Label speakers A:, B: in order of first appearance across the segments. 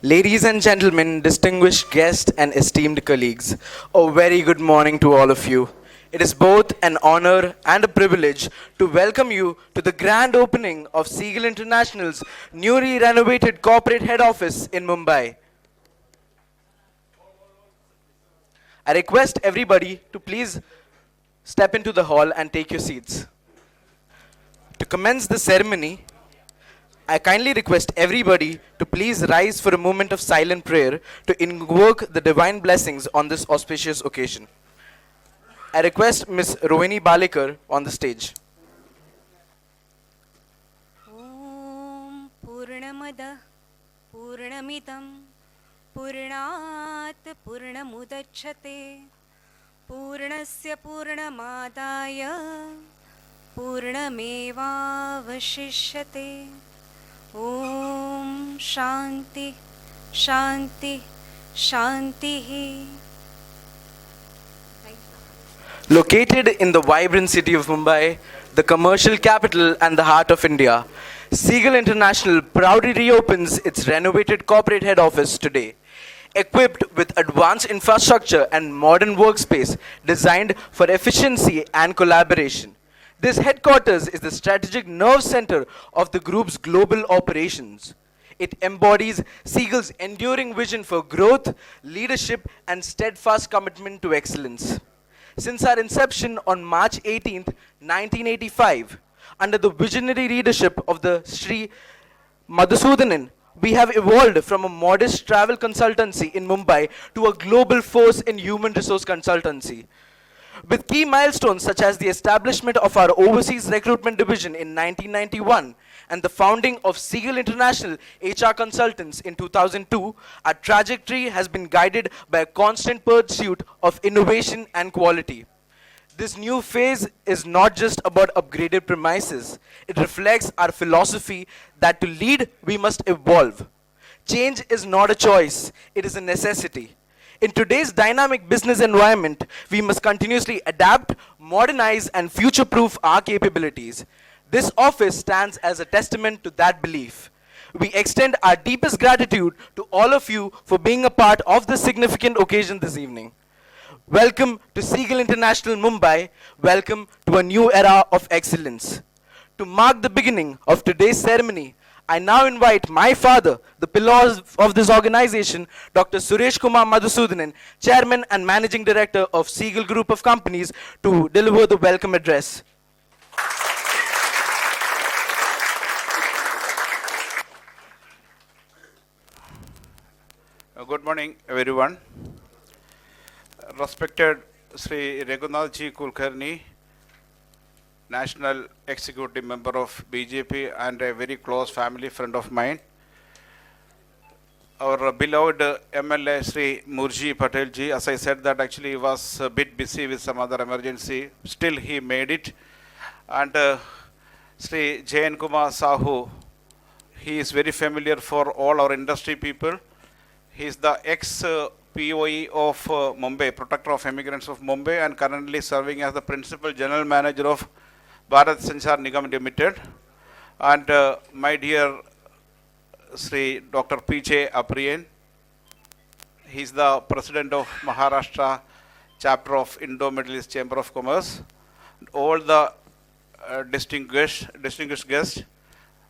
A: Ladies and gentlemen, distinguished guests and esteemed colleagues, a very good morning to all of you. It is both an honor and a privilege to welcome you to the grand opening of Seagull International's newly renovated corporate head office in Mumbai. I request everybody to please step into the hall and take your seats. To commence the ceremony, I kindly request everybody to please rise for a moment of silent prayer to invoke the divine blessings on this auspicious occasion. I request Ms. Rohini Balekar on the stage.
B: Om Purnamada Purnamidam Purnat Purnamudachyate Purnasya Purnamadaya Purnamevavashishyate. Om Shanti Shanti Shanti.
A: Located in the vibrant city of Mumbai, the commercial capital and the heart of India, Seagull International proudly reopens its renovated corporate head office today. Equipped with advanced infrastructure and modern workspace designed for efficiency and collaboration. This headquarters is the strategic nerve center of the group's global operations. It embodies Seagull's enduring vision for growth, leadership, and steadfast commitment to excellence. Since our inception on March 18, 1985, under the visionary leadership of the Sri Madhusudanan, we have evolved from a modest travel consultancy in Mumbai to a global force in human resource consultancy. With key milestones such as the establishment of our overseas recruitment division in 1991 and the founding of Seagull International HR Consultants in 2002, our trajectory has been guided by a constant pursuit of innovation and quality. This new phase is not just about upgraded premises. It reflects our philosophy that to lead, we must evolve. Change is not a choice, it is a necessity. In today's dynamic business environment, we must continuously adapt, modernize, and future-proof our capabilities. This office stands as a testament to that belief. We extend our deepest gratitude to all of you for being a part of this significant occasion this evening. Welcome to Seagull International Mumbai. Welcome to a new era of excellence. To mark the beginning of today's ceremony, I now invite my father, the pillar of this organization, Dr. Suresh Kumar Madhusudanan, Chairman and Managing Director of Seagull Group of Companies, to deliver the welcome address.
C: Good morning, everyone. Respected Sri Raghunathji Kulkarni, National Executive Member of BJP and a very close family friend of mine. Our beloved MLA Sri Murji Patelji, as I said that actually he was a bit busy with some other emergency, still he made it. And Sri Jayan Kumar Sahu, he is very familiar for all our industry people. He is the ex-POE of Mumbai, Protector of Immigrants of Mumbai, and currently serving as the Principal General Manager of Bharat Sanchar Nigam Limited. And my dear Sri Dr. P.J. Apriyan, he is the President of Maharashtra Chapter of Indo-Middle East Chamber of Commerce. All the distinguished guests,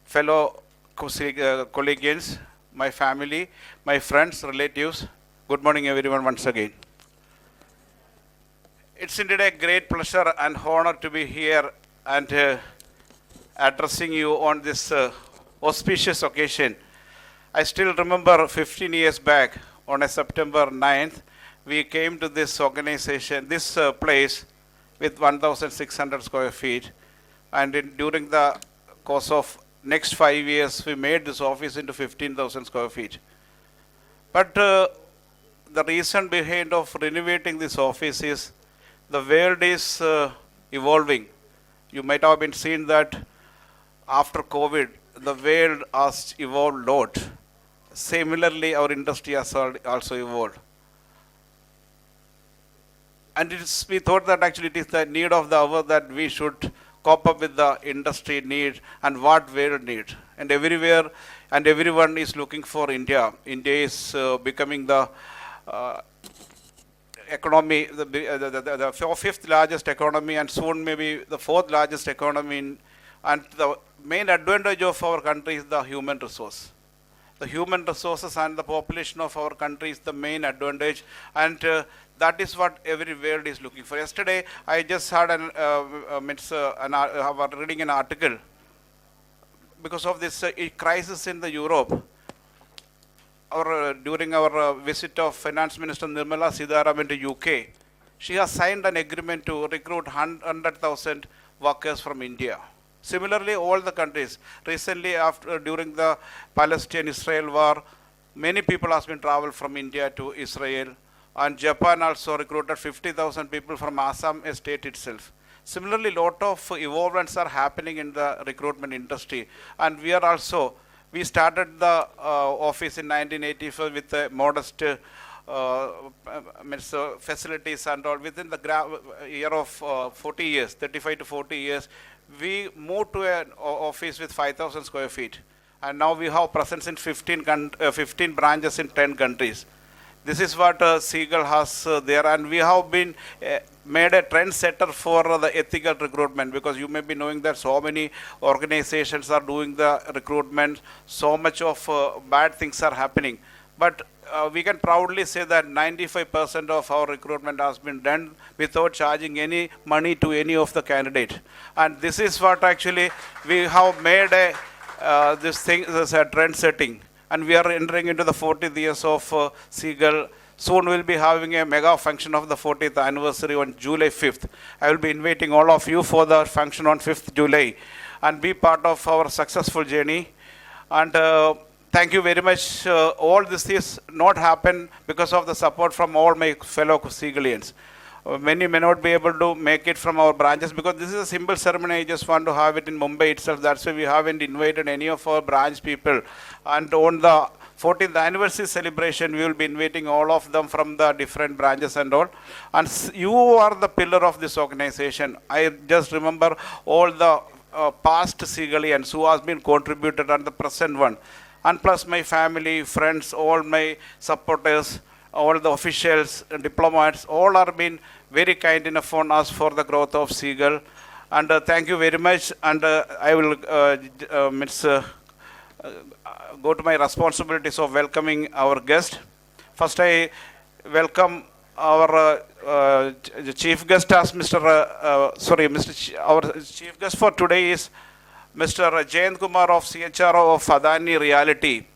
C: fellow colleagues, my family, my friends, relatives, good morning everyone once again. It's indeed a great pleasure and honor to be here and addressing you on this auspicious occasion. I still remember 15 years back on a September 9th, we came to this organization, this place with 1,600 square feet, and during the course of next 5 years, we made this office into 15,000 square feet. But the reason behind of renovating this office is the world is evolving. You might have been seeing that after COVID, the world has evolved a lot. Similarly, our industry has also evolved. And we thought that actually it is the need of the hour that we should cope up with the industry need and what world need. And everywhere and everyone is looking for India. India is becoming the economy, the fifth largest economy, and soon maybe the fourth largest economy. And the main advantage of our country is the human resource. The human resources and the population of our country is the main advantage, and that is what every world is looking for. Yesterday, I just had reading an article because of this crisis in the Europe. During our visit of Finance Minister Nirmala Sitharaman to UK, she has signed an agreement to recruit 100,000 workers from India. Similarly, all the countries, recently during the Palestine-Israel war, many people have been traveled from India to Israel, and Japan also recruited 50,000 people from Assam state itself. Similarly, lot of evolvements are happening in the recruitment industry, and we started the office in 1984 with a modest facilities and all. Within the year of 40 years, 35 to 40 years, we moved to an office with 5,000 square feet. And now we have presence in 15 branches in 10 countries. This is what Seagull has there, and we have been made a trendsetter for the ethical recruitment, because you may be knowing that so many organizations are doing the recruitment, so much of bad things are happening. But we can proudly say that 95% of our recruitment has been done without charging any money to any of the candidates. And this is what actually we have made this a trend setting. And we are entering into the 40th years of Seagull. Soon we'll be having a mega function of the 40th anniversary on July 5th. I will be inviting all of you for the function on 5th July and be part of our successful journey. And thank you very much. All this is not happen because of the support from all my fellow Seagullians. Many may not be able to make it from our branches because this is a simple ceremony. I just want to have it in Mumbai itself. That's why we haven't invited any of our branch people. And on the 14th anniversary celebration, we will be inviting all of them from the different branches and all. And you are the pillar of this organization. I just remember all the past Seagullians who has been contributed and the present one. And plus my family, friends, all my supporters, all the officials, diplomats, all are been very kind enough on us for the growth of Seagull. And thank you very much. And I will go to my responsibilities of welcoming our guest. First, I welcome our chief guest as our chief guest for today is Mr. Jayant Kumar of CHRO of Adani Realty.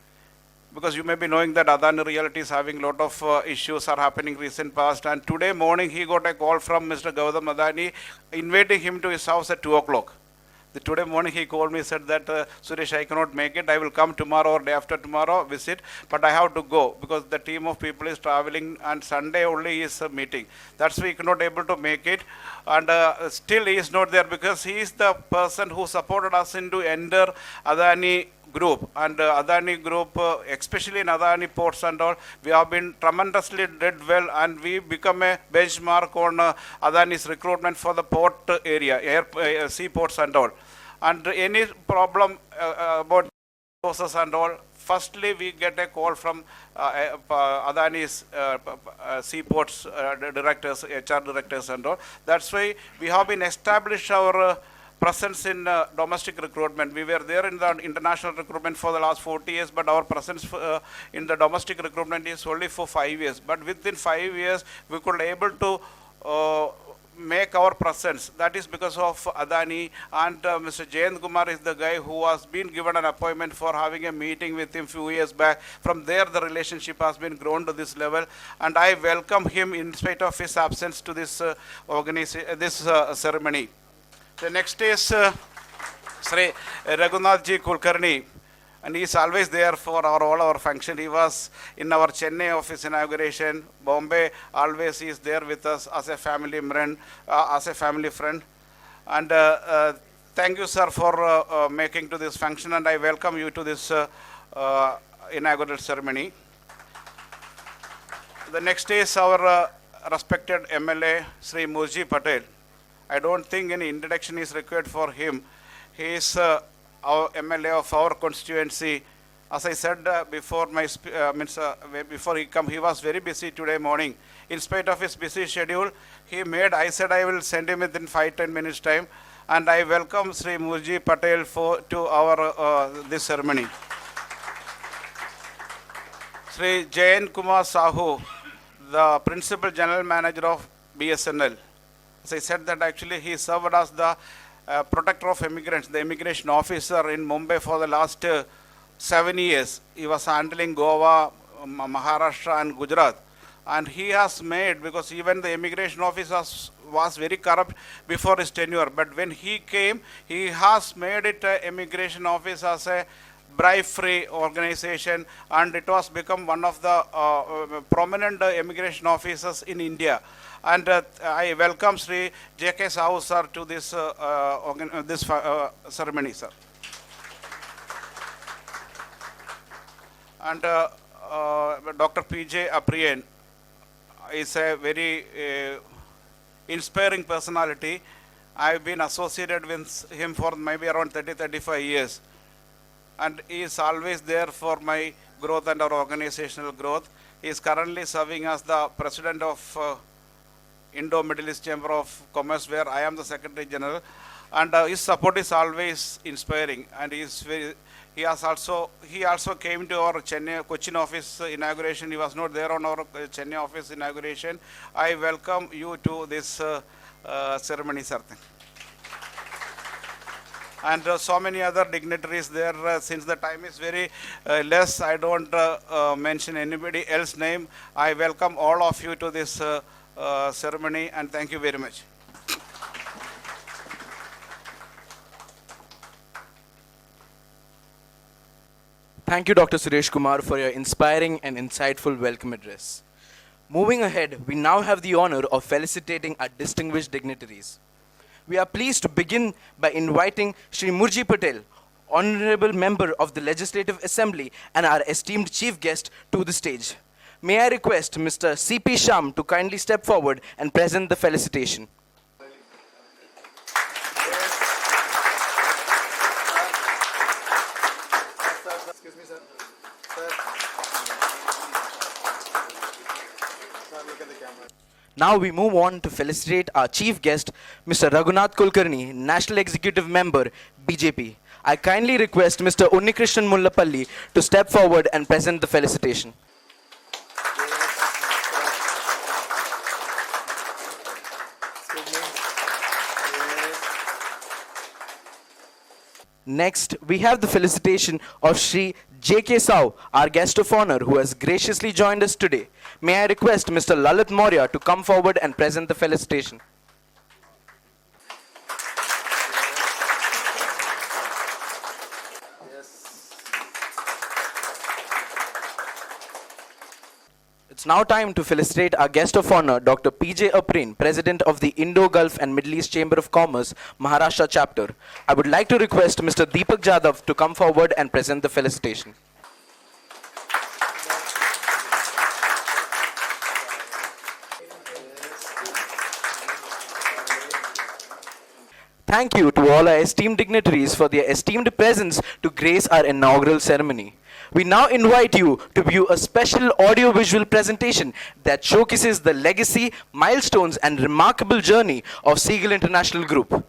C: Because you may be knowing that Adani Realty is having a lot of issues are happening recent past, and today morning he got a call from Mr. Gautam Adani inviting him to his house at 2 o'clock. Today morning he called me, said that Suresh, I cannot make it, I will come tomorrow or day after tomorrow visit, but I have to go because the team of people is traveling and Sunday only is a meeting. That's why he cannot able to make it, and still he is not there because he is the person who supported us into enter Adani Group. And Adani Group, especially in Adani ports and all, we have been tremendously did well, and we become a benchmark on Adani's recruitment for the port area, seaports and all. And any problem about process and all, firstly we get a call from Adani's seaports directors, HR directors and all. That's why we have been established our presence in domestic recruitment. We were there in the international recruitment for the last 40 years, but our presence in the domestic recruitment is only for 5 years. But within 5 years, we could able to make our presence. That is because of Adani, and Mr. Jayant Kumar is the guy who has been given an appointment for having a meeting with him few years back. From there, the relationship has been grown to this level, and I welcome him in spite of his absence to this ceremony. The next is Sri Raghunathji Kulkarni, and he is always there for all our function. He was in our Chennai office inauguration. Bombay always he is there with us as a family friend. And thank you, sir, for making to this function, and I welcome you to this inaugural ceremony. The next is our respected MLA, Sri Murji Patel. I don't think any introduction is required for him. He is our MLA of our constituency. As I said before, before he come, he was very busy today morning. In spite of his busy schedule, I said I will send him within 5-10 minutes time, and I welcome Sri Murji Patel to our this ceremony. Sri Jayan Kumar Sahu, the Principal General Manager of BSNL. As I said that actually he served as the protector of immigrants, the immigration officer in Mumbai for the last 7 years. He was handling Goa, Maharashtra and Gujarat. And he has made, because even the immigration office was very corrupt before his tenure. But when he came, he has made it immigration office as a bribe-free organization, and it was become one of the prominent immigration officers in India. And I welcome Sri J.K. Sahu sir to this ceremony, sir. And Dr. P.J. Apriyan is a very inspiring personality. I've been associated with him for maybe around 30-35 years. And he is always there for my growth and our organizational growth. He is currently serving as the president of Indo-Middle East Chamber of Commerce, where I am the Secretary General. And his support is always inspiring. And he also came to our Cochin office inauguration. He was not there on our Chennai office inauguration. I welcome you to this ceremony, sir. And so many other dignitaries there. Since the time is very less, I don't mention anybody else's name. I welcome all of you to this ceremony, and thank you very much.
A: Thank you, Dr. Suresh Kumar, for your inspiring and insightful welcome address. Moving ahead, we now have the honor of felicitating our distinguished dignitaries. We are pleased to begin by inviting Shri Murji Patel, Honorable Member of the Legislative Assembly and our esteemed Chief Guest, to the stage. May I request Mr. C.P. Sham to kindly step forward and present the felicitation.
D: Excuse me, sir. Look at the camera.
A: Now we move on to felicitate our chief guest, Mr. Raghunath Kulkarni, National Executive Member, BJP. I kindly request Mr. Unnikrishnan Mullapalli to step forward and present the felicitation. Next, we have the felicitation of Shri J.K. Sahu, our guest of honor, who has graciously joined us today. May I request Mr. Lalit Maurya to come forward and present the felicitation. It's now time to felicitate our guest of honor, Dr. P.J. Apriyan, President of the Indo-Gulf and Middle East Chamber of Commerce, Maharashtra Chapter. I would like to request Mr. Deepak Jadhav to come forward and present the felicitation. Thank you to all our esteemed dignitaries for their esteemed presence to grace our inaugural ceremony. We now invite you to view a special audio-visual presentation that showcases the legacy, milestones, and remarkable journey of Seagull International Group.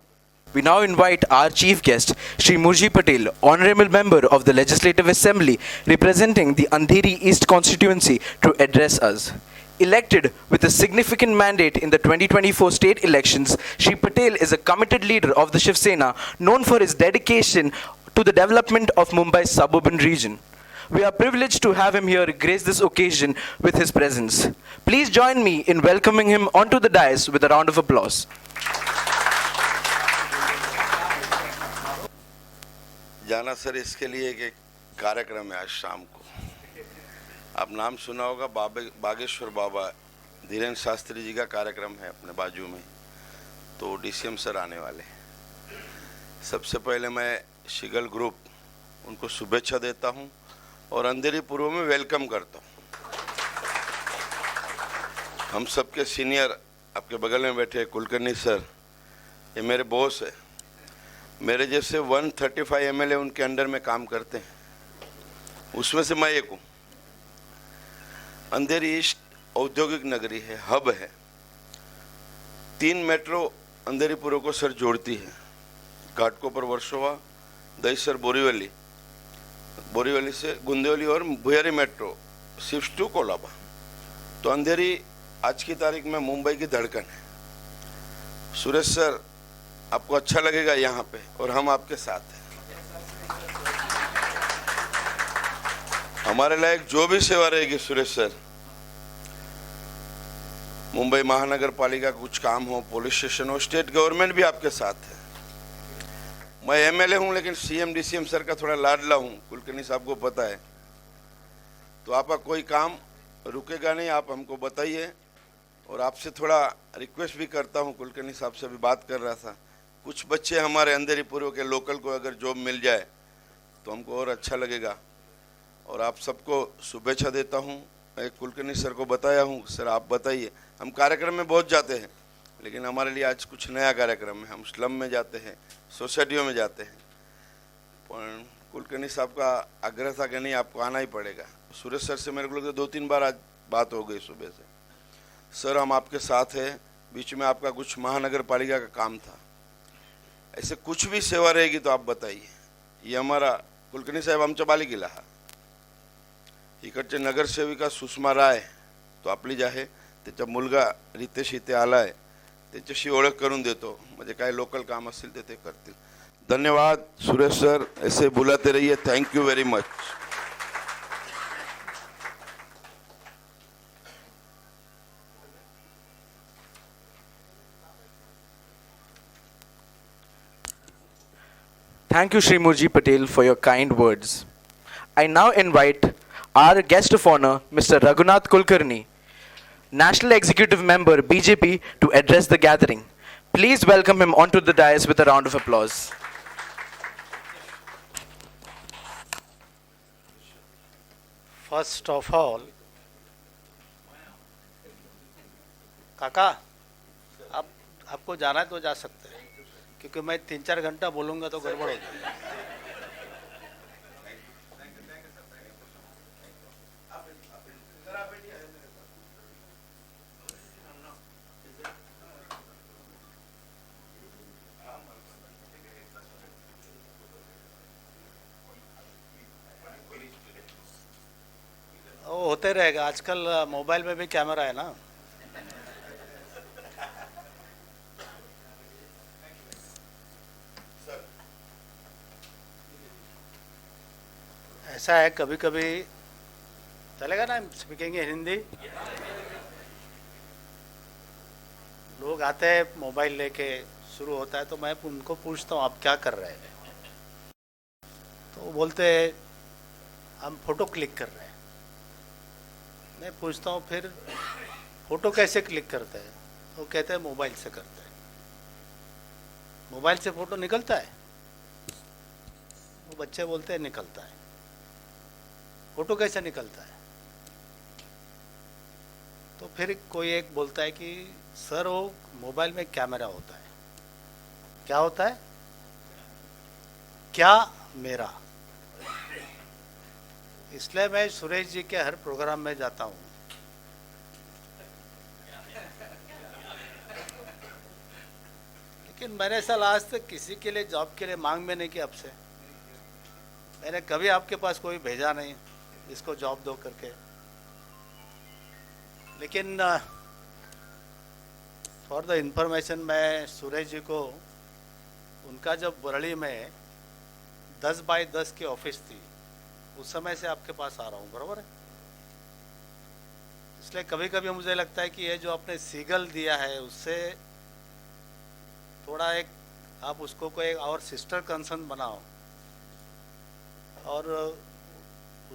A: We now invite our chief guest, Shri Murji Patel, Honorable Member of the Legislative Assembly, representing the Andheri East constituency, to address us. Elected with a significant mandate in the 2024 state elections, Shri Patel is a committed leader of the Shiv Sena, known for his dedication to the development of Mumbai's suburban region. We are privileged to have him here grace this occasion with his presence. Please join me in welcoming him onto the dais with a round of applause.
E: जाना sir इसके लिए एक कार्यक्रम है आज शाम को. आप नाम सुना होगा, बागेश्वर बाबा धीरेन्द्र शास्त्री जी का कार्यक्रम है अपने बाजू में, तो डीसीएम सर आने वाले. सबसे पहले मैं शिगल ग्रुप उनको शुभेच्छा देता हूं और अंधेरी पूर्व में वेलकम करता हूं. हम सबके सीनियर आपके बगल में बैठे कुलकर्णी सर, ये मेरे बॉस है। मेरे जैसे 135 एमएलए उनके अंडर में काम करते हैं, उसमें से मैं एक हूँ। अंधेरी ईस्ट औद्योगिक नगरी है, हब है। 3 मेट्रो अंधेरी पुरों को सर जोड़ती है, घाटकोपर वर्सोवा, दहीसर बोरीवली, बोरीवली से गुंदेवली और भुयारी मेट्रो शिफ्ट टू कोलाबा। तो अंधेरी आज की तारीख में मुंबई की धड़कन है। सुरेश सर, आपको अच्छा लगेगा यहाँ पे, और हम आपके साथ हैं। हमारे लायक जो भी सेवा रहेगी सुरेश सर, मुंबई महानगर पालिका का कुछ काम हो, पुलिस स्टेशन हो, स्टेट गवर्नमेंट भी आपके साथ है। मैं एमएलए हूं, लेकिन सीएम डीसीएम सर का थोड़ा लाडला हूं, कुलकर्णी साहब को पता है। तो आपका कोई काम रुकेगा नहीं, आप हमको बताइए। और आपसे थोड़ा रिक्वेस्ट भी करता हूं, कुलकर्णी साहब से भी बात कर रहा था, कुछ बच्चे हमारे अंधेरी पूर्व के लोकल को अगर जॉब मिल जाए तो हमको और अच्छा लगेगा। और आप सबको शुभेच्छा देता हूं। मैं कुलकर्णी सर को बताया हूं, सर आप बताइए। हम कार्यक्रम में बहुत जाते हैं, लेकिन हमारे लिए आज कुछ नया कार्यक्रम है। हम स्लम में जाते हैं, सोसाइटियों में जाते हैं। पर कुलकर्णी साहब का आग्रह था कि नहीं, आपको आना ही पड़ेगा। सुरेश सर से मेरे को लगता 2-3 बार आज बात हो गई सुबह से। सर हम आपके साथ हैं, बीच में आपका कुछ महानगर पालिका का काम था, ऐसे कुछ भी सेवा रहेगी तो आप बताइए। ये हमारा कुलकर्णी साहेब आमच्या बालेकीला हा इकडचे नगरसेविका सुषमा राय, तो आपली जी आहे, त्याचा मुलगा रितेश इथे आलाय, त्याच्याशी ओळख करून देतो, म्हणजे काय लोकल काम असेल ते करतील। धन्यवाद सुरेश सर, ऐसे बुलाते रहिए। Thank you very much.
A: Thank you, Shri Murji Patel, for your kind words. I now invite our guest of honor, Mr. Raghunath Kulkarni, National Executive Member, BJP, to address the gathering. Please welcome him onto the dais with a round of applause.
F: First of all, काका आप आपको जाना है तो जा सकते हैं, क्योंकि मैं 3-4 घंटा बोलूँगा तो गड़बड़ हो जाएगी। वो होते रहेगा, आजकल मोबाइल में भी कैमरा है ना। ऐसा है, कभी कभी चलेगा ना, स्पीकिंग इन हिंदी। लोग आते हैं मोबाइल लेके, शुरू होता है तो मैं उनको पूछता हूँ आप क्या कर रहे हैं, तो वो बोलते हैं हम फोटो क्लिक कर रहे हैं। मैं पूछता हूँ फिर फोटो कैसे क्लिक करते हैं, वो कहते हैं मोबाइल से करते हैं। मोबाइल से फोटो निकलता है? वो बच्चे बोलते हैं निकलता है। फोटो कैसे निकलता है? तो फिर कोई एक बोलता है कि सर वो मोबाइल में कैमरा होता है। क्या होता है? क्या मेरा। इसलिए मैं सुरेश जी के हर प्रोग्राम में जाता हूँ। लेकिन मैंने साल आज तक किसी के लिए जॉब के लिए मांग में नहीं की आपसे। मैंने कभी आपके पास कोई भेजा नहीं इसको जॉब दो करके। लेकिन फॉर द इंफॉर्मेशन, मैं सुरेश जी को उनका जब बरड़ी में 10 बाय 10 की ऑफिस थी, उस समय से आपके पास आ रहा हूँ, बराबर है। इसलिए कभी कभी मुझे लगता है कि ये जो आपने सीगल दिया है उससे थोड़ा एक आप उसको कोई और सिस्टर कंसर्न बनाओ और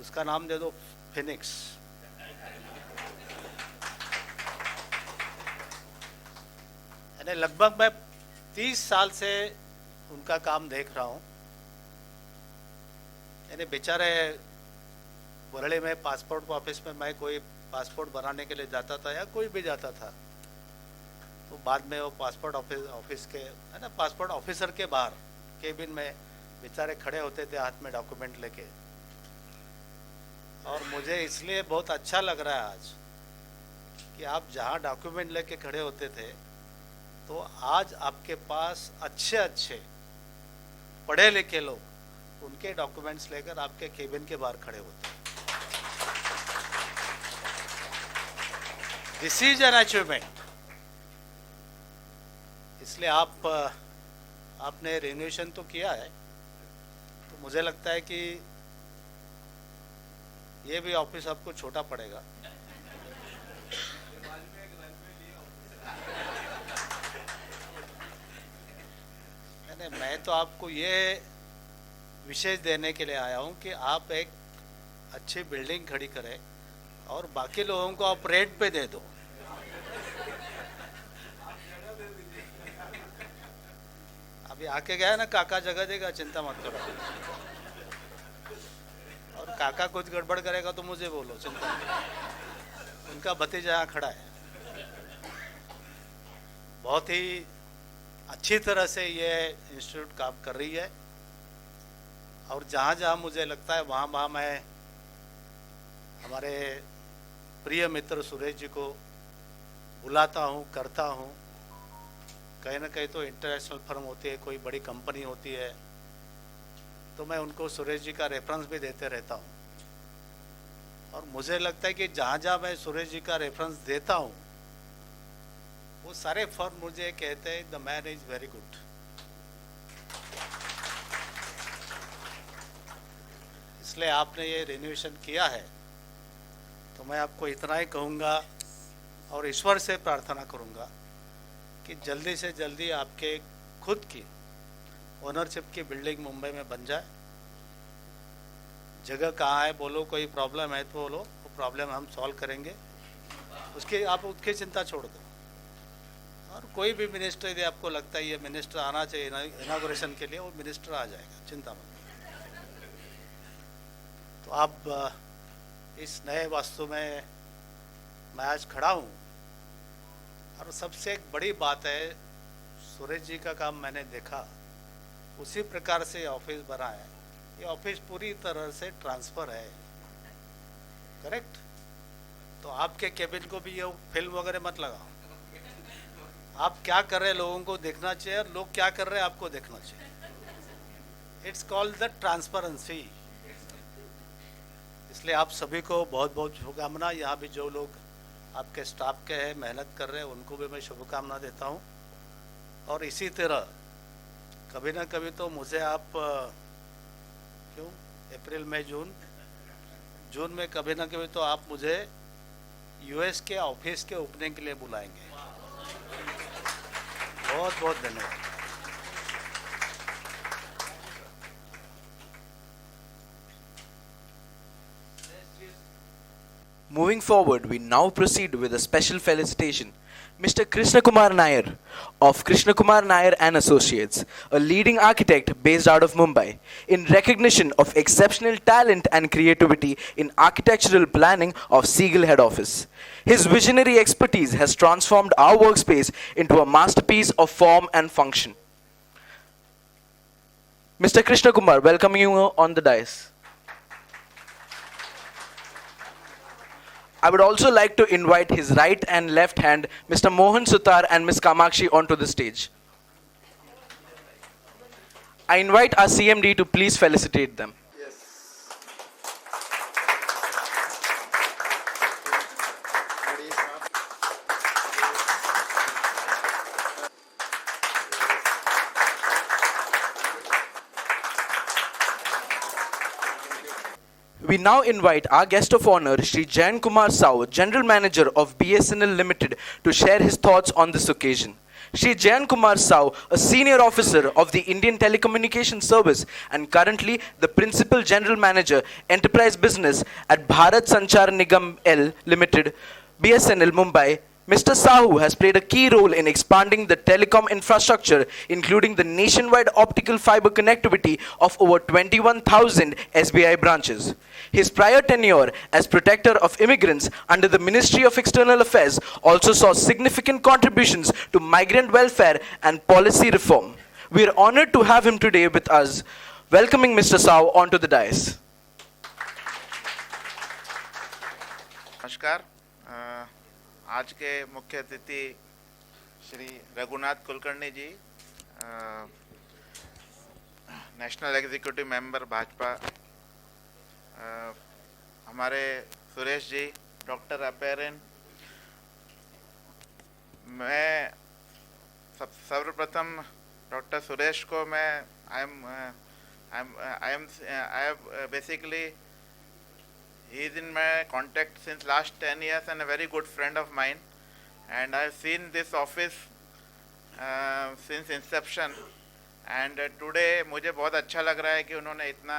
F: उसका नाम दे दो फिनिक्स। यानी लगभग मैं 30 साल से उनका काम देख रहा हूँ। यानी बेचारे बरड़े में पासपोर्ट ऑफिस में मैं कोई पासपोर्ट बनाने के लिए जाता था या कोई भी जाता था, तो तो बाद में वो पासपोर्ट ऑफिस के है ना, पासपोर्ट ऑफिसर के बाहर केबिन में बेचारे खड़े होते थे हाथ में डॉक्यूमेंट लेके। और मुझे इसलिए बहुत अच्छा लग रहा है आज कि आप जहाँ डॉक्यूमेंट लेके खड़े होते थे, तो आज आपके पास अच्छे अच्छे पढ़े लिखे लोग उनके डॉक्यूमेंट्स लेकर आपके केबिन के बाहर खड़े होते हैं। This is an achievement. इसलिए आपने रिन्यूएशन तो किया है, तो मुझे लगता है कि ये भी ऑफिस आपको छोटा पड़ेगा। नहीं, मैं तो आपको ये विशेष देने के लिए आया हूँ कि आप एक अच्छी बिल्डिंग खड़ी करें और बाकी लोगों को आप रेंट पे दे दो। अभी आके गया ना, काका जगह देगा, चिंता मत करो। और काका कुछ गड़बड़ करेगा तो मुझे बोलो, चिंता मत करो। उनका भतीजा यहाँ खड़ा है। बहुत ही अच्छी तरह से ये इंस्टीट्यूट काम कर रही है और जहाँ जहाँ मुझे लगता है वहाँ वहाँ मैं हमारे प्रिय मित्र सुरेश जी को बुलाता हूँ, करता हूँ। कहीं ना कहीं तो इंटरनेशनल फर्म होती है, कोई बड़ी कंपनी होती है, तो मैं उनको सुरेश जी का रेफरेंस भी देते रहता हूँ। और मुझे लगता है कि जहाँ जहाँ मैं सुरेश जी का रेफरेंस देता हूँ, वो सारे फर्म मुझे कहते हैं the man is very good. इसलिए आपने ये रिन्यूएशन किया है, तो मैं आपको इतना ही कहूँगा और ईश्वर से प्रार्थना करूँगा कि जल्दी से जल्दी आपके खुद की ओनरशिप की बिल्डिंग मुंबई में बन जाए। जगह कहाँ है बोलो, कोई प्रॉब्लम है तो बोलो, वो प्रॉब्लम हम सॉल्व करेंगे। आप उसकी चिंता छोड़ दो। और कोई भी मिनिस्टर यदि आपको लगता है ये मिनिस्टर आना चाहिए इनॉग्रेशन के लिए, वो मिनिस्टर आ जाएगा, चिंता मत। तो आप इस नए वास्तु में मैं आज खड़ा हूँ। और सबसे एक बड़ी बात है, सुरेश जी का काम मैंने देखा, उसी प्रकार से ऑफिस बना है। ये ऑफिस पूरी तरह से ट्रांसफर है, करेक्ट? तो आपके केबिन को भी ये फिल्म वगैरह मत लगाओ। आप क्या कर रहे हैं लोगों को देखना चाहिए, और लोग क्या कर रहे हैं आपको देखना चाहिए। It's called the transparency. इसलिए आप सभी को बहुत बहुत शुभकामना। यहाँ भी जो लोग आपके स्टाफ के हैं, मेहनत कर रहे हैं, उनको भी मैं शुभकामना देता हूँ। और इसी तरह कभी ना कभी तो मुझे आप क्यों अप्रैल मई जून में कभी ना कभी तो आप मुझे यूएस के ऑफिस के ओपनिंग के लिए बुलाएंगे। बहुत बहुत धन्यवाद।
A: Moving forward, we now proceed with a special felicitation. Mr. Krishna Kumar Nair of Krishna Kumar Nair and Associates, a leading architect based out of Mumbai, in recognition of exceptional talent and creativity in architectural planning of Seagull head office. His visionary expertise has transformed our workspace into a masterpiece of form and function. Mr. Krishna Kumar, welcoming you on the dais. I would also like to invite his right and left hand, Mr. Mohan Sutar and Ms. Kamakshi, onto the stage. I invite our CMD to please felicitate them. We now invite our guest of honor, Shri Jayan Kumar Sao, General Manager of BSNL Limited, to share his thoughts on this occasion. Shri Jayan Kumar Sao, a senior officer of the Indian Telecommunication Service and currently the Principal General Manager, Enterprise Business at Bharat Sanchar Nigam L Limited, BSNL Mumbai. Mr. Sahu has played a key role in expanding the telecom infrastructure, including the nationwide optical fiber connectivity of over 21,000 SBI branches. His prior tenure as protector of immigrants under the Ministry of External Affairs also saw significant contributions to migrant welfare and policy reform. We are honored to have him today with us, welcoming Mr. Sao onto the dais.
G: नमस्कार। आज के मुख्य अतिथि श्री रघुनाथ कुलकर्णी जी, national executive member Bhajpa, हमारे Suresh ji, doctor अपेरन। मैं सर्वप्रथम doctor Suresh को मैं I have basically he is in my contact since last 10 years and a very good friend of mine, and I have seen this office since inception, and today मुझे बहुत अच्छा लग रहा है कि उन्होंने इतना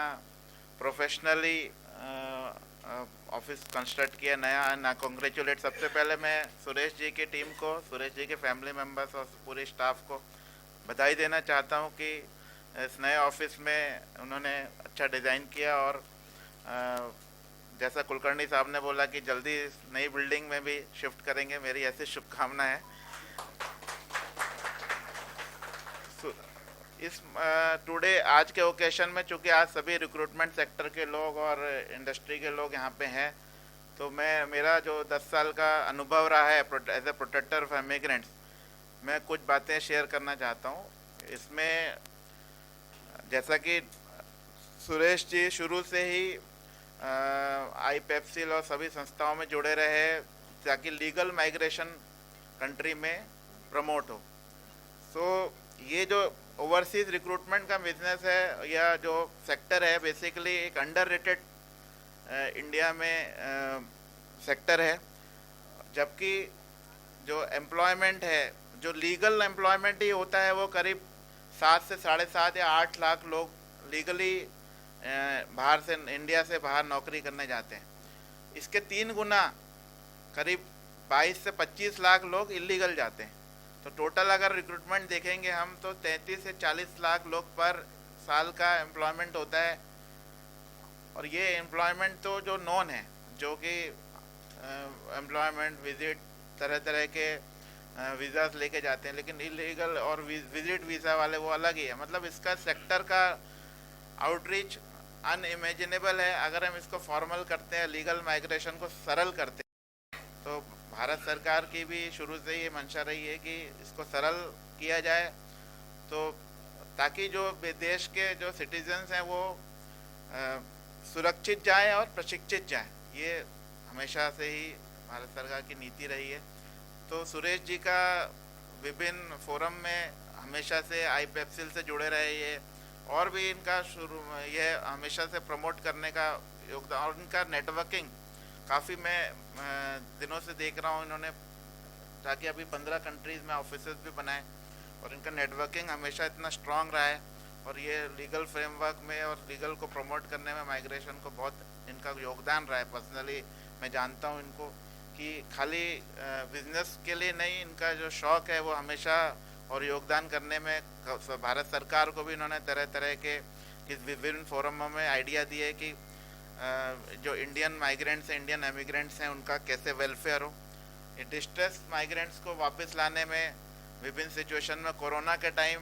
G: प्रोफेशनली ऑफिस कंस्ट्रक्ट किया नया। ना कॉन्ग्रेचुलेट सबसे पहले मैं सुरेश जी की टीम को, सुरेश जी के फैमिली मेम्बर्स और पूरे स्टाफ को बधाई देना चाहता हूँ कि इस नए ऑफिस में उन्होंने अच्छा डिज़ाइन किया, और जैसा कुलकर्णी साहब ने बोला कि जल्दी इस नई बिल्डिंग में भी शिफ्ट करेंगे, मेरी ऐसी शुभकामना है। इस टुडे आज के ओकेशन में चूँकि आज सभी रिक्रूटमेंट सेक्टर के लोग और इंडस्ट्री के लोग यहाँ पे हैं, तो मेरा जो 10 साल का अनुभव रहा है as a protector of immigrants, मैं कुछ बातें शेयर करना चाहता हूँ। इसमें जैसा कि सुरेश जी शुरू से ही IPEFCL और सभी संस्थाओं में जुड़े रहे ताकि लीगल माइग्रेशन कंट्री में प्रमोट हो। सो ये जो ओवरसीज रिक्रूटमेंट का बिजनेस है या जो सेक्टर है, बेसिकली एक अंडररेटेड इंडिया में सेक्टर है, जबकि जो एम्प्लॉयमेंट है, जो लीगल एम्प्लॉयमेंट ही होता है, वो करीब 7 से 7.5 या 8 लाख लोग लीगली बाहर से, इंडिया से बाहर नौकरी करने जाते हैं। इसके 3 गुना करीब 22 से 25 लाख लोग इलीगल जाते हैं। तो टोटल अगर रिक्रूटमेंट देखेंगे हम तो 33 से 40 लाख लोग पर साल का एम्प्लॉयमेंट होता है। और ये एम्प्लॉयमेंट तो जो नॉन है, जो कि एम्प्लॉयमेंट विजिट तरह तरह के वीज़ास लेके जाते हैं, लेकिन इलीगल और विजिट वीज़ा वाले वो अलग ही है। मतलब इसका सेक्टर का आउटरीच अनइमेजिनेबल है। अगर हम इसको फॉर्मल करते हैं, लीगल माइग्रेशन को सरल करते हैं, तो भारत सरकार की भी शुरू से ये मंशा रही है कि इसको सरल किया जाए, तो ताकि जो देश के जो सिटीजन्स हैं वो सुरक्षित जाएं और प्रशिक्षित जाएं। ये हमेशा से ही भारत सरकार की नीति रही है। तो सुरेश जी का विभिन्न फोरम में हमेशा से IPEFCL से जुड़े रहे ये, और भी इनका शुरू ये हमेशा से प्रमोट करने का योगदान, और इनका नेटवर्किंग काफ़ी मैं दिनों से देख रहा हूँ इन्होंने, ताकि अभी 15 कंट्रीज़ में ऑफिसेस भी बनाए, और इनका नेटवर्किंग हमेशा इतना स्ट्रांग रहा है। और ये लीगल फ्रेमवर्क में और लीगल को प्रमोट करने में, माइग्रेशन को बहुत इनका योगदान रहा है। पर्सनली मैं जानता हूँ इनको कि खाली बिजनेस के लिए नहीं, इनका जो शौक़ है वो हमेशा और योगदान करने में भारत सरकार को भी इन्होंने तरह तरह के विभिन्न फोरमों में आइडिया दिए कि जो इंडियन माइग्रेंट्स हैं, इंडियन एमिग्रेंट्स हैं, उनका कैसे वेलफेयर हो। डिस्ट्रेस माइग्रेंट्स को वापस लाने में विभिन्न सिचुएशन में, कोरोना के टाइम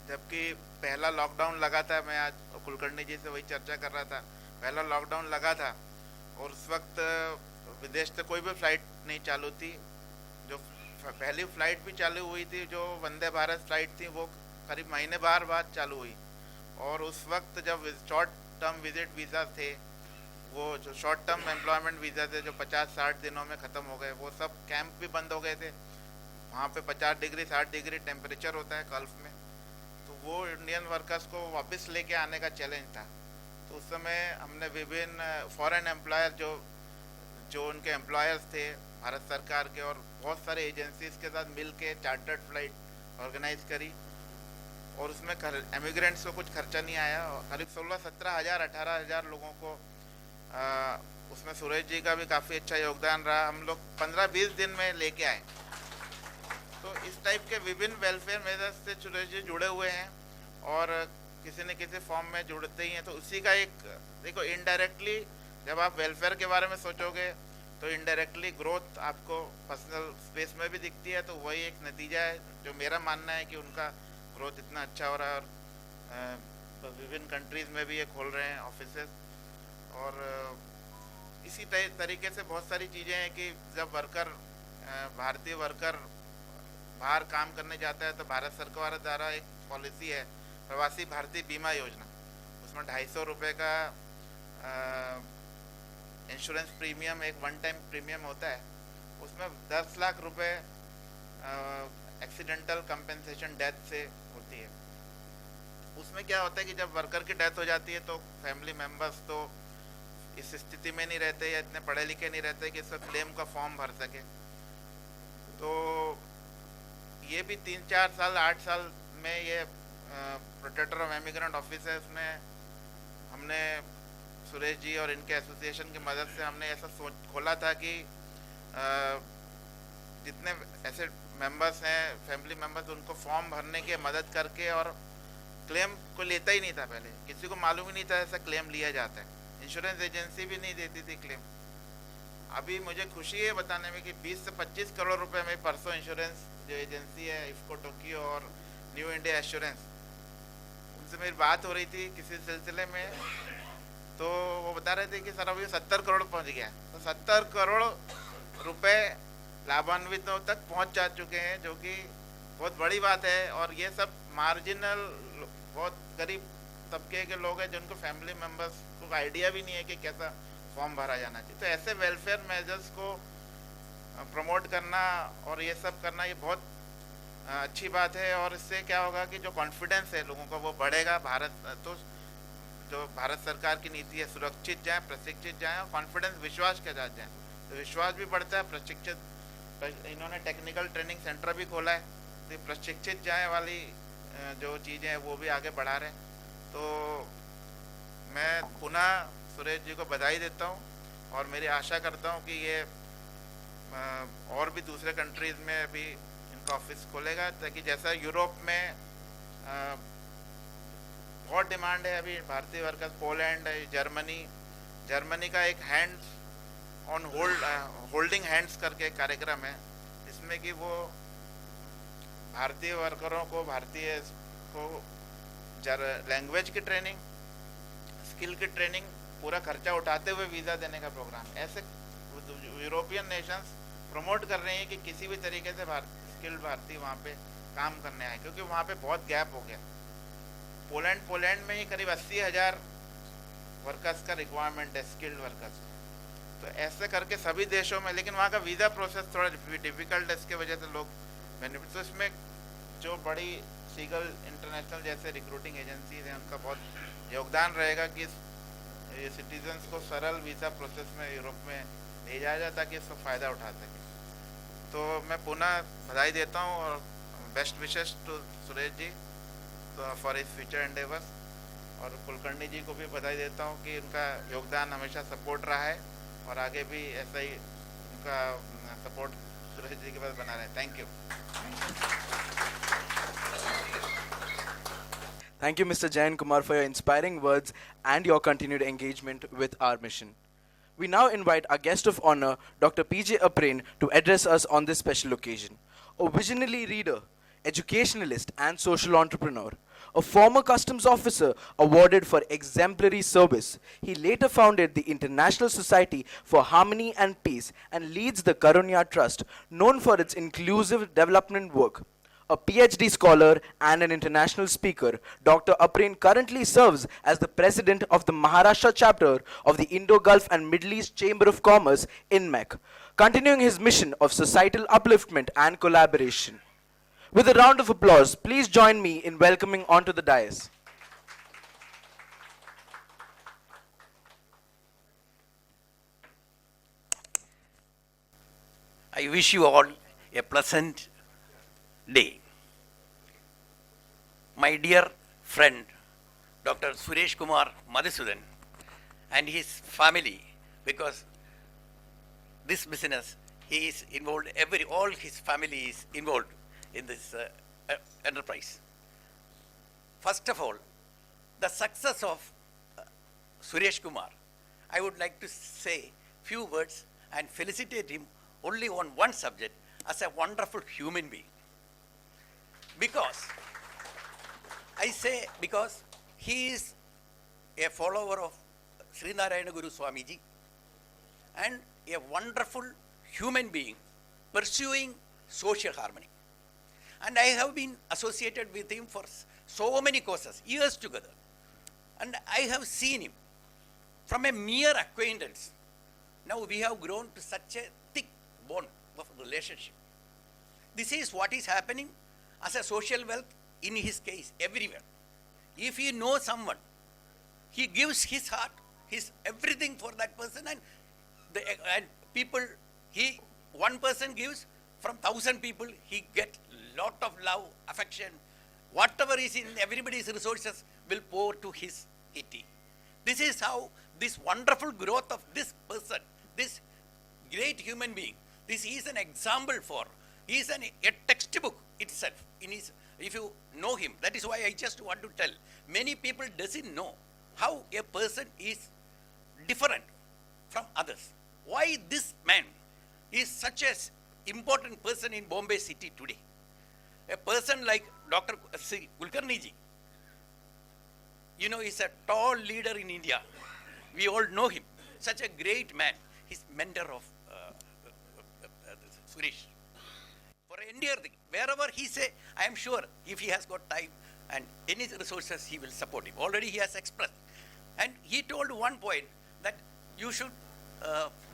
G: जबकि पहला लॉकडाउन लगा था, मैं आज कुलकर्णी जी से वही चर्चा कर रहा था, पहला लॉकडाउन लगा था और उस वक्त विदेश से कोई भी फ्लाइट नहीं चालू थी। जो पहली फ़्लाइट भी चालू हुई थी, जो वंदे भारत फ़्लाइट थी, वो करीब महीने भर बाद चालू हुई। और उस वक्त जब शॉर्ट टर्म विजिट वीज़ा थे, वो जो शॉर्ट टर्म एम्प्लॉयमेंट वीज़ा थे जो 50-60 दिनों में ख़त्म हो गए, वो सब कैंप भी बंद हो गए थे। वहाँ पे 50 डिग्री 60 डिग्री टेम्परेचर होता है गल्फ़ में, तो वो इंडियन वर्कर्स को वापस लेके आने का चैलेंज था। तो उस समय हमने विभिन्न फॉरेन एम्प्लॉयर जो उनके एम्प्लॉयर्स थे भारत सरकार के, और बहुत सारे एजेंसीज के साथ मिल के चार्टर्ड फ्लाइट ऑर्गेनाइज करी, और उसमें एमिग्रेंट्स को कुछ खर्चा नहीं आया। करीब 16-17 हज़ार 18 हज़ार लोगों को उसमें सुरेश जी का भी काफ़ी अच्छा योगदान रहा। हम लोग 15-20 दिन में लेके आए। तो इस टाइप के विभिन्न वेलफेयर मेजर्स से सुरेश जी जुड़े हुए हैं, और किसी न किसी फॉर्म में जुड़ते ही हैं। तो उसी का एक देखो, इनडायरेक्टली जब आप वेलफेयर के बारे में सोचोगे तो इनडायरेक्टली ग्रोथ आपको पर्सनल स्पेस में भी दिखती है। तो वही एक नतीजा है जो मेरा मानना है कि उनका ग्रोथ इतना अच्छा हो रहा है। और विभिन्न कंट्रीज़ में भी ये खोल रहे हैं ऑफिसेस। और इसी तरीके से बहुत सारी चीज़ें हैं कि जब वर्कर, भारतीय वर्कर बाहर काम करने जाता है तो भारत सरकार द्वारा एक पॉलिसी है प्रवासी भारतीय बीमा योजना। उसमें 250 रुपये का इंश्योरेंस प्रीमियम, एक वन टाइम प्रीमियम होता है। उसमें 10 लाख रुपए एक्सीडेंटल कंपेंसेशन डेथ से होती है। उसमें क्या होता है कि जब वर्कर की डेथ हो जाती है तो फैमिली मेंबर्स तो इस स्थिति में नहीं रहते या इतने पढ़े लिखे नहीं रहते कि इसका क्लेम का फॉर्म भर सके। तो ये भी 3-4 साल 8 साल में ये प्रोटेक्टर ऑफ इमिग्रेंट ऑफिस है, उसमें हमने सुरेश जी और इनके एसोसिएशन की मदद से हमने ऐसा सोच खोला था कि जितने ऐसे मेंबर्स हैं, फैमिली मेंबर्स, उनको फॉर्म भरने की मदद करके, और क्लेम को लेता ही नहीं था पहले, किसी को मालूम ही नहीं था ऐसा क्लेम लिया जाता है। इंश्योरेंस एजेंसी भी नहीं देती थी क्लेम। अभी मुझे खुशी है बताने में कि 20 से 25 करोड़ रुपए में परसों इंश्योरेंस जो एजेंसी है इफ्को टोक्यो और न्यू इंडिया एश्योरेंस, उनसे मेरी बात हो रही थी किसी सिलसिले में, तो वो बता रहे थे कि सर अभी 70 करोड़ पहुंच गया। तो 70 करोड़ रुपए लाभान्वितों तक पहुंच जा चुके हैं, जो कि बहुत बड़ी बात है। और ये सब मार्जिनल, बहुत गरीब तबके के लोग हैं जिनको फैमिली मेम्बर्स को आइडिया भी नहीं है कि कैसा फॉर्म भरा जाना चाहिए। तो ऐसे वेलफेयर मेजर्स को प्रमोट करना और ये सब करना, ये बहुत अच्छी बात है। और इससे क्या होगा कि जो कॉन्फिडेंस है लोगों का वो बढ़ेगा। भारत तो जो भारत सरकार की नीति है, सुरक्षित जाएं, प्रशिक्षित जाएं और कॉन्फिडेंस, विश्वास के साथ जाएं, तो विश्वास भी बढ़ता है। प्रशिक्षित, इन्होंने टेक्निकल ट्रेनिंग सेंटर भी खोला है, तो प्रशिक्षित जाए वाली जो चीज़ें हैं वो भी आगे बढ़ा रहे हैं। तो मैं पुनः सुरेश जी को बधाई देता हूँ और मेरी आशा करता हूँ कि ये और भी दूसरे कंट्रीज़ में भी इनका ऑफिस खोलेगा, ताकि जैसा यूरोप में बहुत डिमांड है अभी भारतीय वर्कर्स, पोलैंड, जर्मनी का एक हैंड्स ऑन होल्डिंग हैंड्स करके एक कार्यक्रम है, जिसमें कि वो भारतीय वर्करों को, भारतीय को लैंग्वेज की ट्रेनिंग, स्किल की ट्रेनिंग, पूरा खर्चा उठाते हुए वीज़ा देने का प्रोग्राम। ऐसे यूरोपियन नेशंस प्रमोट कर रहे हैं कि किसी भी तरीके से स्किल्ड भारतीय वहाँ पे काम करने आए, क्योंकि वहाँ पे बहुत गैप हो गया। पोलैंड में ही करीब 80,000 वर्कर्स का रिक्वायरमेंट है, स्किल्ड वर्कर्स। तो ऐसे करके सभी देशों में, लेकिन वहाँ का वीज़ा प्रोसेस थोड़ा डिफिकल्ट है, इसके वजह से लोग बेनिफिट। तो इसमें जो बड़ी सीगल इंटरनेशनल जैसे रिक्रूटिंग एजेंसीज हैं, उनका बहुत योगदान रहेगा कि ये सिटीजन्स को सरल वीज़ा प्रोसेस में यूरोप में ले जाया जाए ताकि इसका फ़ायदा उठा सके। तो मैं पुनः बधाई देता हूँ और best wishes to Suresh ji for his future endeavours, और कुलकर्णी जी को भी बधाई देता हूँ कि उनका योगदान हमेशा सपोर्ट रहा है और आगे भी ऐसा ही उनका सपोर्ट सुरेश जी के पास बना रहे। Thank you.
A: Thank you, Mr. Jayan Kumar, for your inspiring words and your continued engagement with our mission. We now invite our guest of honor, Dr. P.J. Aprain, to address us on this special occasion. A visionary leader, educationalist, and social entrepreneur. A former customs officer awarded for exemplary service, he later founded the International Society for Harmony and Peace and leads the Karunya Trust, known for its inclusive development work. A PhD scholar and an international speaker, Dr. Aprain currently serves as the president of the Maharashtra chapter of the Indo-Gulf and Middle East Chamber of Commerce, INMEC, continuing his mission of societal upliftment and collaboration. With a round of applause, please join me in welcoming onto the dais.
H: I wish you all a pleasant day. My dear friend, Dr. Suresh Kumar Madhusudan and his family, because this business, he is involved, all his family is involved in this enterprise. First of all, the success of Suresh Kumar, I would like to say few words and felicitate him only on one subject as a wonderful human being. Because, I say because he is a follower of Sri Narayana Guru Swamiji and a wonderful human being pursuing social harmony. And I have been associated with him for so many causes, years together. And I have seen him from a mere acquaintance. Now we have grown to such a thick bond of relationship. This is what is happening as a social wealth in his case everywhere. If he knows someone, he gives his heart, his everything for that person, and people, one person gives, from 1,000 people, he gets lot of love, affection. Whatever is in everybody's resources will pour to his kitty. This is how this wonderful growth of this person, this great human being, this is an example for, he is a textbook itself. If you know him, that is why I just want to tell. Many people doesn't know how a person is different from others. Why this man is such an important person in Bombay city today. A person like Dr. Kulkarni ji, you know, he's a tall leader in India. We all know him. Such a great man. He's mentor of Suresh. For India, wherever he say, I am sure if he has got time and any resources, he will support him. Already he has expressed. And he told one point that you should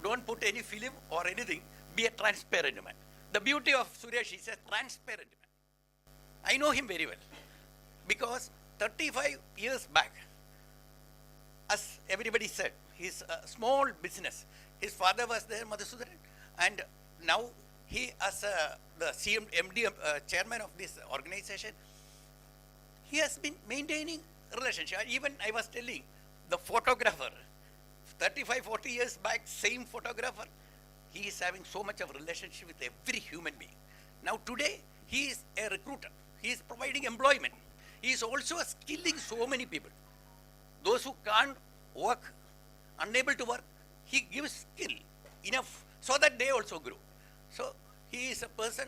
H: don't put any film or anything, be a transparent man. The beauty of Suresh is a transparent man. I know him very well because 35 years back, as everybody said, his small business, his father was there, Madhusudan, and now he as the MD, chairman of this organization, he has been maintaining relationship. Even I was telling the photographer, 35, 40 years back, same photographer, he is having so much of relationship with every human being. Now today, he is a recruiter. He is providing employment. He is also skilling so many people. Those who can't work, unable to work, he gives skill enough so that they also grow. So he is a person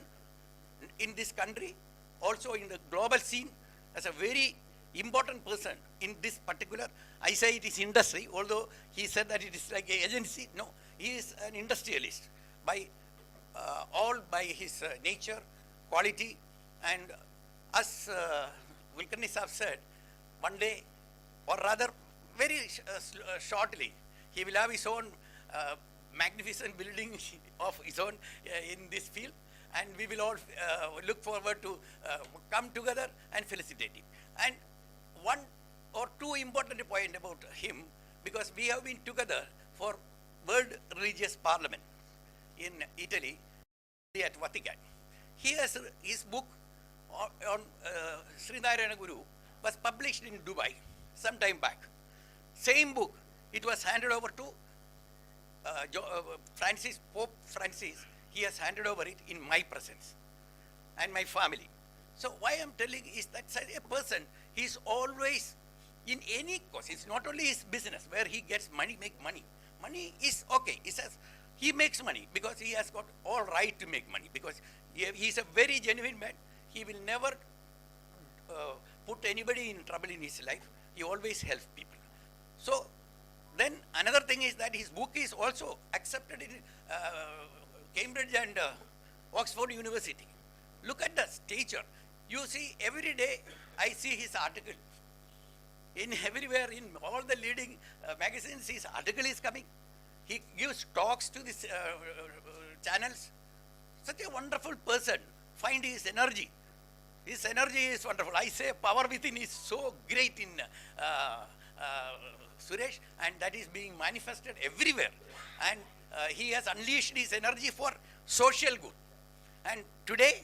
H: in this country, also in the global scene, as a very important person in this particular, I say it is industry, although he said that it is like an agency. No, he is an industrialist by all by his nature, quality, and as Kulkarni Saab said, one day, or rather very shortly, he will have his own magnificent building of his own in this field, and we will all look forward to come together and felicitate him. And one or two important points about him, because we have been together for World Religious Parliament in Italy at Vatican. He has his book on Sri Narayana Guru was published in Dubai some time back. Same book, it was handed over to Pope Francis. He has handed over it in my presence and my family. So why I'm telling is that such a person, he's always in any cause. It's not only his business where he gets money, make money. Money is okay. He says he makes money because he has got all right to make money because he's a very genuine man. He will never put anybody in trouble in his life. He always helps people. So then another thing is that his book is also accepted in Cambridge and Oxford University. Look at the stature. You see, every day I see his article. In everywhere, in all the leading magazines, his article is coming. He gives talks to these channels. Such a wonderful person. Find his energy. His energy is wonderful. I say power within is so great in Suresh, and that is being manifested everywhere. And he has unleashed his energy for social good. And today,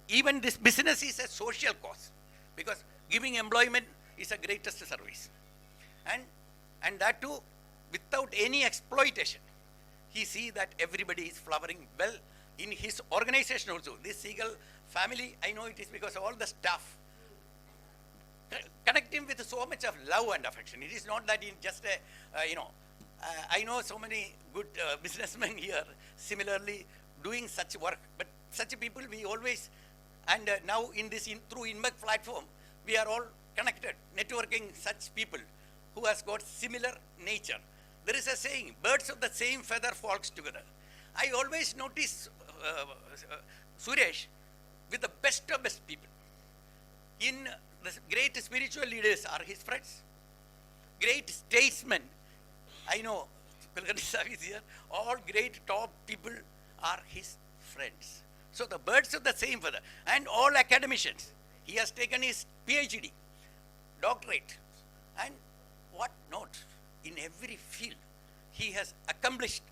H: even this business is a social cause because giving employment is a greatest service. And that too, without any exploitation. He sees that everybody is flowering well in his organization also. This Seagull family, I know it is because all the staff, connect him with so much of love and affection. It is not that in just a, I know so many good businessmen here similarly doing such work, but such people we always, and now in this through INMEC platform, we are all connected, networking such people who has got similar nature. There is a saying, birds of the same feather flocks together. I always notice Suresh with the best of best people. In the great spiritual leaders are his friends. Great statesmen, I know, Pilgrim is here, all great top people are his friends. So the birds of the same feather, and all academicians. He has taken his PhD, doctorate, and what not, in every field. He has accomplished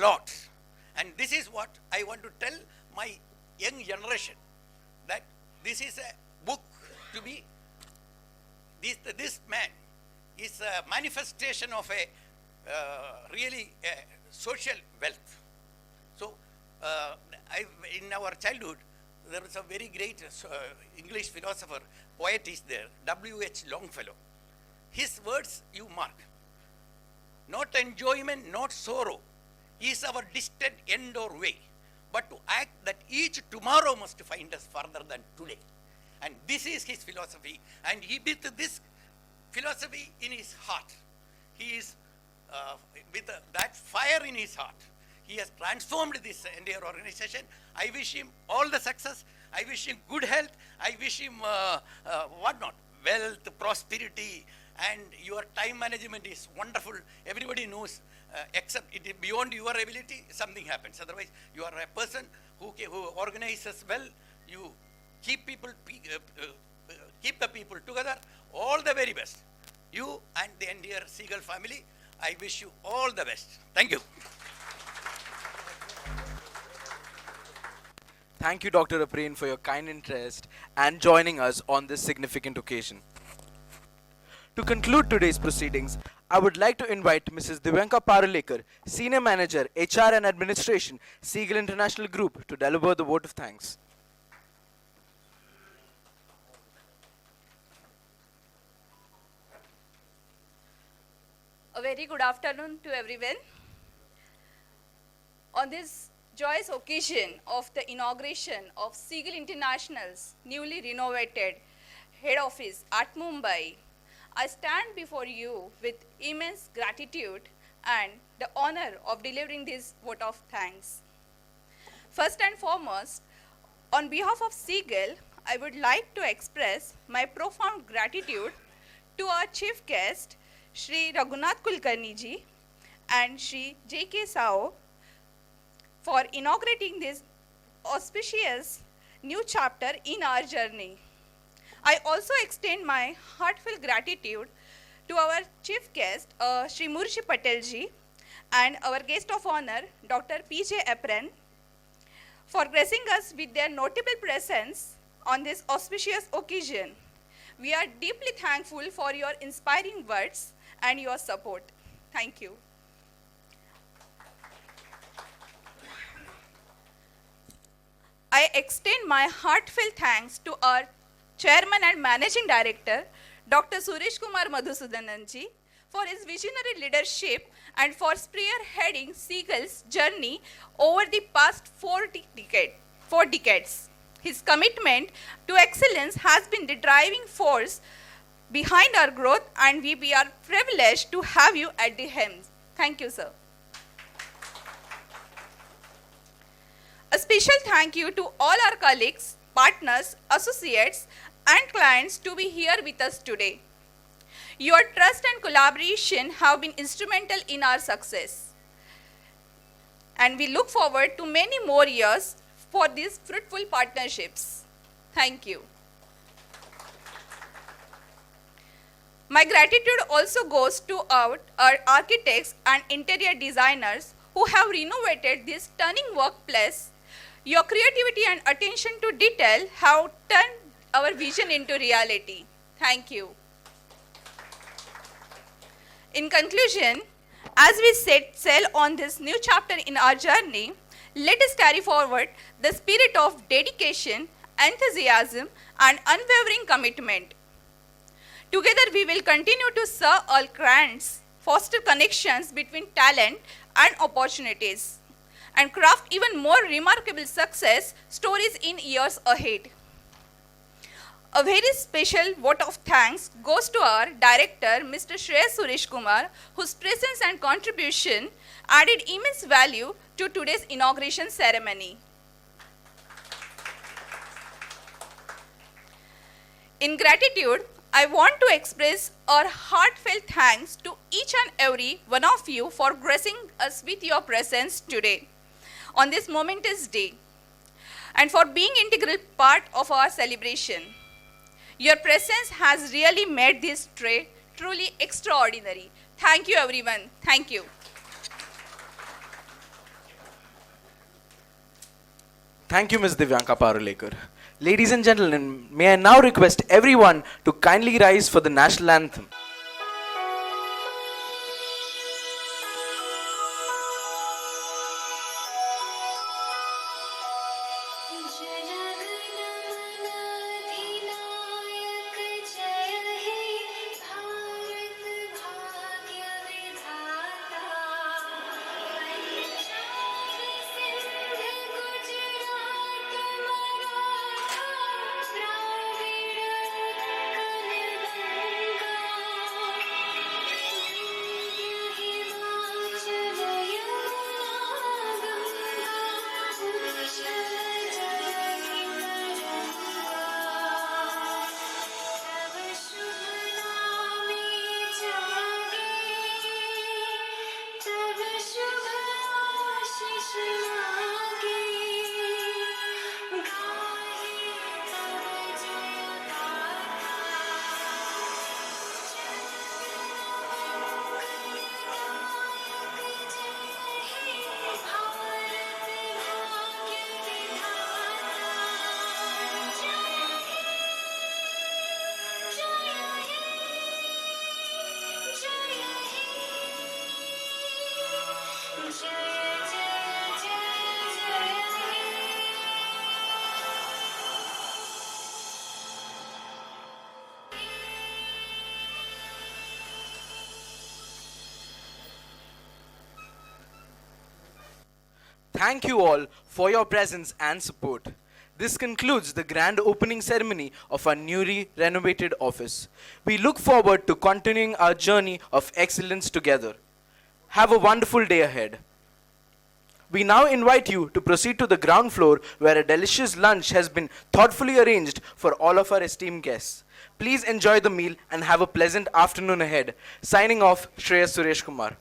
H: lots. And this is what I want to tell my young generation, that this is a book to be, this man is a manifestation of a really social wealth. So in our childhood, there was a very great English philosopher, poet is there, W.H. Longfellow. His words you mark. Not enjoyment, not sorrow is our distant end or way, but to act that each tomorrow must find us further than today. And this is his philosophy, and he with this philosophy in his heart. He is with that fire in his heart. He has transformed this entire organization. I wish him all the success. I wish him good health. I wish him whatnot, wealth, prosperity, and your time management is wonderful. Everybody knows, except it is beyond your ability, something happens. Otherwise, you are a person who organizes well. You keep people, keep the people together. All the very best. You and the entire Seagull family, I wish you all the best. Thank you.
A: Thank you, Dr. Aprin, for your kind interest and joining us on this significant occasion. To conclude today's proceedings, I would like to invite Mrs. Divyanka Parulekar, Senior Manager, HR and Administration, Seagull International Group, to deliver the vote of thanks.
I: A very good afternoon to everyone. On this joyous occasion of the inauguration of Seagull International's newly renovated head office at Mumbai, I stand before you with immense gratitude and the honor of delivering this vote of thanks. First and foremost, on behalf of Seagull, I would like to express my profound gratitude to our chief guest, Shri Raghunath Kulkarni ji and Shri J.K. Sao, for inaugurating this auspicious new chapter in our journey. I also extend my heartfelt gratitude to our chief guest, Shri Murshi Patel ji, and our guest of honor, Dr. P.J. Aprin, for gracing us with their notable presence on this auspicious occasion. We are deeply thankful for your inspiring words and your support. Thank you. I extend my heartfelt thanks to our Chairman and Managing Director, Dr. Suresh Kumar Madhusudanan ji, for his visionary leadership and for spearheading Seagull's journey over the past four decades. His commitment to excellence has been the driving force behind our growth, and we are privileged to have you at the helm. Thank you, sir. A special thank you to all our colleagues, partners, associates, and clients to be here with us today. Your trust and collaboration have been instrumental in our success. And we look forward to many more years for these fruitful partnerships. Thank you. My gratitude also goes to our architects and interior designers who have renovated this stunning workplace. Your creativity and attention to detail have turned our vision into reality. Thank you. In conclusion, as we set sail on this new chapter in our journey, let us carry forward the spirit of dedication, enthusiasm, and unwavering commitment. Together, we will continue to serve all clients, foster connections between talent and opportunities, and craft even more remarkable success stories in years ahead. A very special vote of thanks goes to our director, Mr. Suresh Kumar, whose presence and contribution added immense value to today's inauguration ceremony. In gratitude, I want to express our heartfelt thanks to each and every one of you for gracing us with your presence today on this momentous day and for being integral part of our celebration. Your presence has really made this day truly extraordinary. Thank you, everyone. Thank you.
A: Thank you, Ms. Divyanka Parulekar. Ladies and gentlemen, may I now request everyone to kindly rise for the national anthem. Thank you all for your presence and support. This concludes the grand opening ceremony of our newly renovated office. We look forward to continuing our journey of excellence together. Have a wonderful day ahead. We now invite you to proceed to the ground floor where a delicious lunch has been thoughtfully arranged for all of our esteemed guests. Please enjoy the meal and have a pleasant afternoon ahead. Signing off, Suresh Kumar.